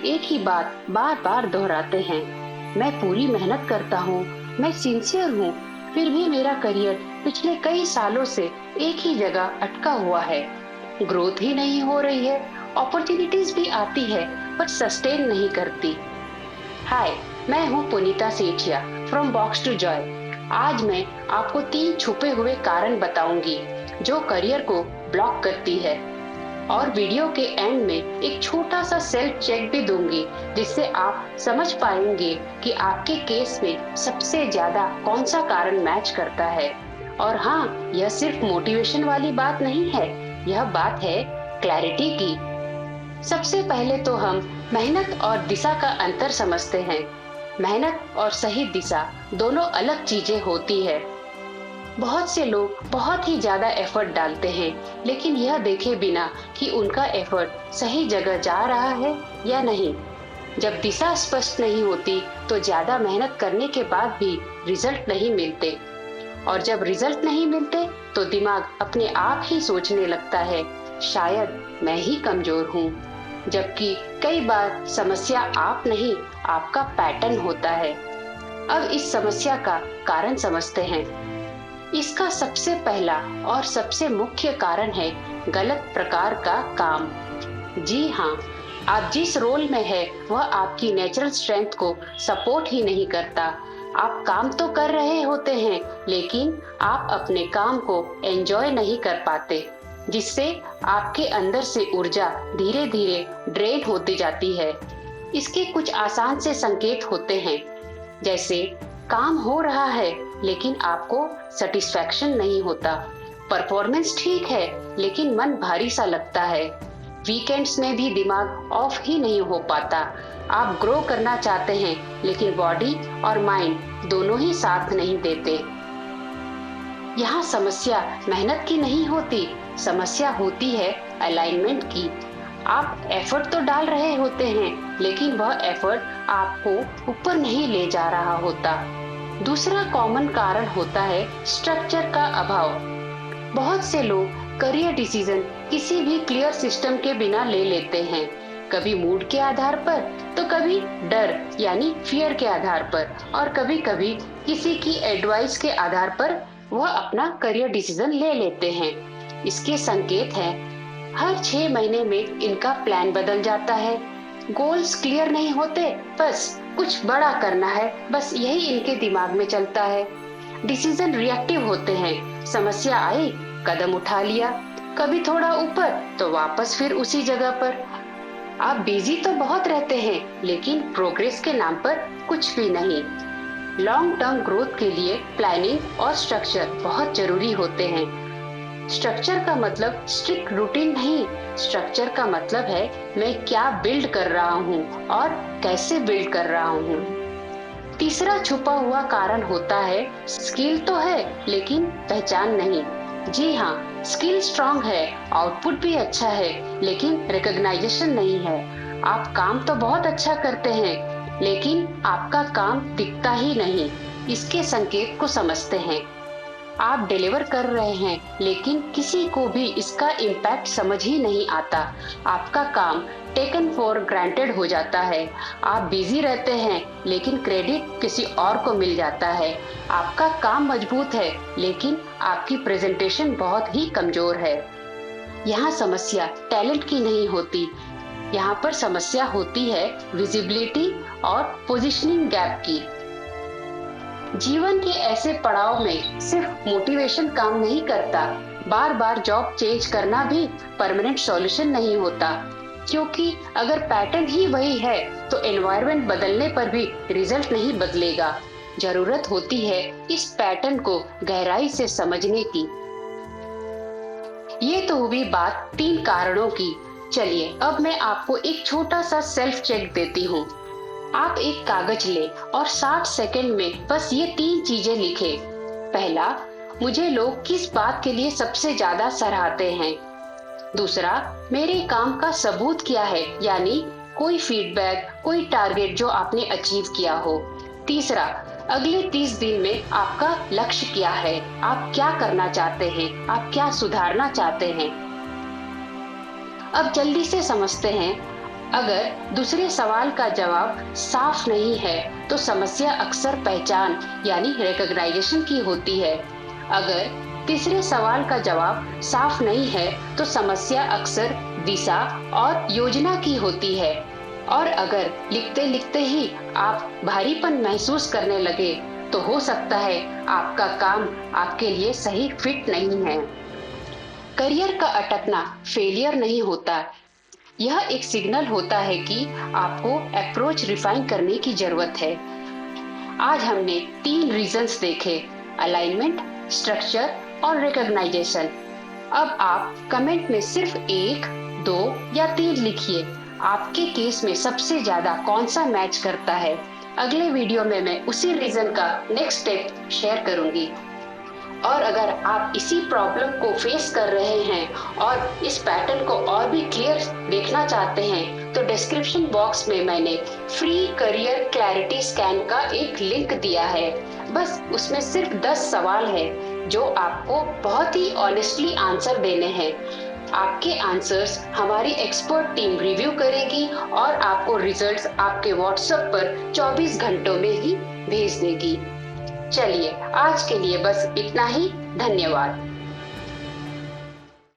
एक ही बात बार बार दोहराते हैं। मैं पूरी मेहनत करता हूँ, मैं सिंसियर हूँ, फिर भी मेरा करियर पिछले कई सालों से एक ही जगह अटका हुआ है। ग्रोथ ही नहीं हो रही है, अपॉर्चुनिटीज भी आती है पर सस्टेन नहीं करती। हाय, मैं हूँ Punita Sethia from box to joy. आज मैं आपको 3 छुपे हुए कारण बताऊंगी जो करियर को ब्लॉक करती है, और वीडियो के एंड में एक छोटा सा सेल्फ चेक भी दूंगी जिससे आप समझ पाएंगे कि आपके केस में सबसे ज्यादा कौन सा कारण मैच करता है। और हाँ, यह सिर्फ मोटिवेशन वाली बात नहीं है, यह बात है क्लैरिटी की। सबसे पहले तो हम मेहनत और दिशा का अंतर समझते हैं। मेहनत और सही दिशा दोनों अलग चीजें होती है। बहुत से लोग बहुत ही ज्यादा एफर्ट डालते हैं, लेकिन यह देखे बिना कि उनका एफर्ट सही जगह जा रहा है या नहीं। जब दिशा स्पष्ट नहीं होती तो ज्यादा मेहनत करने के बाद भी रिजल्ट नहीं मिलते, और जब रिजल्ट नहीं मिलते तो दिमाग अपने आप ही सोचने लगता है शायद मैं ही कमजोर हूँ, जबकि कई बार समस्या आप नहीं, आपका पैटर्न होता है। अब इस समस्या का कारण समझते हैं। इसका सबसे पहला और सबसे मुख्य कारण है गलत प्रकार का काम। जी हाँ, आप जिस रोल में है वह आपकी नेचुरल स्ट्रेंथ को सपोर्ट ही नहीं करता। आप काम तो कर रहे होते हैं, लेकिन आप अपने काम को एंजॉय नहीं कर पाते, जिससे आपके अंदर से ऊर्जा धीरे धीरे ड्रेन होती जाती है। इसके कुछ आसान से संकेत होते हैं, जैसे काम हो रहा है लेकिन आपको सेटिस्फैक्शन नहीं होता, परफॉर्मेंस ठीक है लेकिन मन भारी सा लगता है, वीकेंड्स में भी दिमाग ऑफ ही नहीं हो पाता, आप ग्रो करना चाहते हैं लेकिन बॉडी और माइंड दोनों ही साथ नहीं देते। यहाँ समस्या मेहनत की नहीं होती, समस्या होती है अलाइनमेंट की। आप एफर्ट तो डाल रहे होते हैं, लेकिन वह एफर्ट आपको ऊपर नहीं ले जा रहा होता। दूसरा कॉमन कारण होता है स्ट्रक्चर का अभाव। बहुत से लोग करियर डिसीजन किसी भी क्लियर सिस्टम के बिना ले लेते हैं, कभी मूड के आधार पर, तो कभी डर यानी फियर के आधार पर, और कभी कभी किसी की एडवाइस के आधार पर वह अपना करियर डिसीजन ले लेते हैं। इसके संकेत हैं, हर 6 महीने में इनका प्लान बदल जाता है, गोल्स क्लियर नहीं होते, बस कुछ बड़ा करना है, बस यही इनके दिमाग में चलता है। डिसीजन रिएक्टिव होते हैं, समस्या आई कदम उठा लिया, कभी थोड़ा ऊपर तो वापस फिर उसी जगह पर। आप बिजी तो बहुत रहते हैं, लेकिन प्रोग्रेस के नाम पर कुछ भी नहीं। लॉन्ग टर्म ग्रोथ के लिए प्लानिंग और स्ट्रक्चर बहुत जरूरी होते हैं। स्ट्रक्चर का मतलब स्ट्रिक्ट रूटीन नहीं, स्ट्रक्चर का मतलब है मैं क्या बिल्ड कर रहा हूँ और कैसे बिल्ड कर रहा हूँ। तीसरा छुपा हुआ कारण होता है स्किल तो है लेकिन पहचान नहीं। जी हाँ, स्किल स्ट्रांग है, आउटपुट भी अच्छा है, लेकिन रिकॉग्नाइजेशन नहीं है। आप काम तो बहुत अच्छा करते हैं, लेकिन आपका काम दिखता ही नहीं। इसके संकेत को समझते हैं। आप डिलीवर कर रहे हैं, लेकिन किसी को भी इसका इम्पैक्ट समझ ही नहीं आता। आपका काम टेकन फॉर ग्रांटेड हो जाता है। आप बिजी रहते हैं, लेकिन क्रेडिट किसी और को मिल जाता है। आपका काम मजबूत है, लेकिन आपकी प्रेजेंटेशन बहुत ही कमजोर है। यहाँ समस्या टैलेंट की नहीं होती, यहाँ पर समस्या होती है विजिबिलिटी और पोजीशनिंग गैप की। जीवन के ऐसे पड़ाव में सिर्फ मोटिवेशन काम नहीं करता, बार बार जॉब चेंज करना भी परमानेंट सॉल्यूशन नहीं होता, क्योंकि अगर पैटर्न ही वही है तो एनवायरनमेंट बदलने पर भी रिजल्ट नहीं बदलेगा। जरूरत होती है इस पैटर्न को गहराई से समझने की। ये तो हुई बात 3 कारणों की। चलिए अब मैं आपको एक छोटा सा सेल्फ चेक देती हूँ। आप एक कागज ले और 60 सेकंड में बस ये 3 चीजें लिखें। पहला, मुझे लोग किस बात के लिए सबसे ज्यादा सराहते हैं। दूसरा, मेरे काम का सबूत क्या है, यानी कोई फीडबैक, कोई टारगेट जो आपने अचीव किया हो। तीसरा, अगले 30 दिन में आपका लक्ष्य क्या है, आप क्या करना चाहते हैं, आप क्या सुधारना चाहते हैं। अब जल्दी से समझते हैं अगर दूसरे सवाल का जवाब साफ नहीं है तो समस्या अक्सर पहचान यानी रिकॉग्नाइजेशन की होती है। अगर तीसरे सवाल का जवाब साफ नहीं है तो समस्या अक्सर दिशा और योजना की होती है। और अगर लिखते लिखते ही आप भारीपन महसूस करने लगे तो हो सकता है आपका काम आपके लिए सही फिट नहीं है। करियर का अटकना फेलियर नहीं होता, यह एक सिग्नल होता है कि आपको अप्रोच रिफाइन करने की जरूरत है। आज हमने 3 रीजंस देखे, अलाइनमेंट, स्ट्रक्चर और रिकॉग्नाइजेशन। अब आप कमेंट में सिर्फ 1, 2 या 3 लिखिए, आपके केस में सबसे ज्यादा कौन सा मैच करता है। अगले वीडियो में मैं उसी रीजन का नेक्स्ट स्टेप शेयर करूंगी। और अगर आप इसी प्रॉब्लम को फेस कर रहे हैं और इस पैटर्न को और भी क्लियर देखना चाहते हैं तो डिस्क्रिप्शन बॉक्स में मैंने फ्री करियर क्लैरिटी स्कैन का एक लिंक दिया है। बस उसमें सिर्फ 10 सवाल है जो आपको बहुत ही ऑनेस्टली आंसर देने हैं। आपके आंसर्स हमारी एक्सपर्ट टीम रिव्यू करेगी और आपको रिजल्ट्स आपके व्हाट्सएप पर 24 घंटों में ही भेज देगी। चलिए आज के लिए बस इतना ही। धन्यवाद।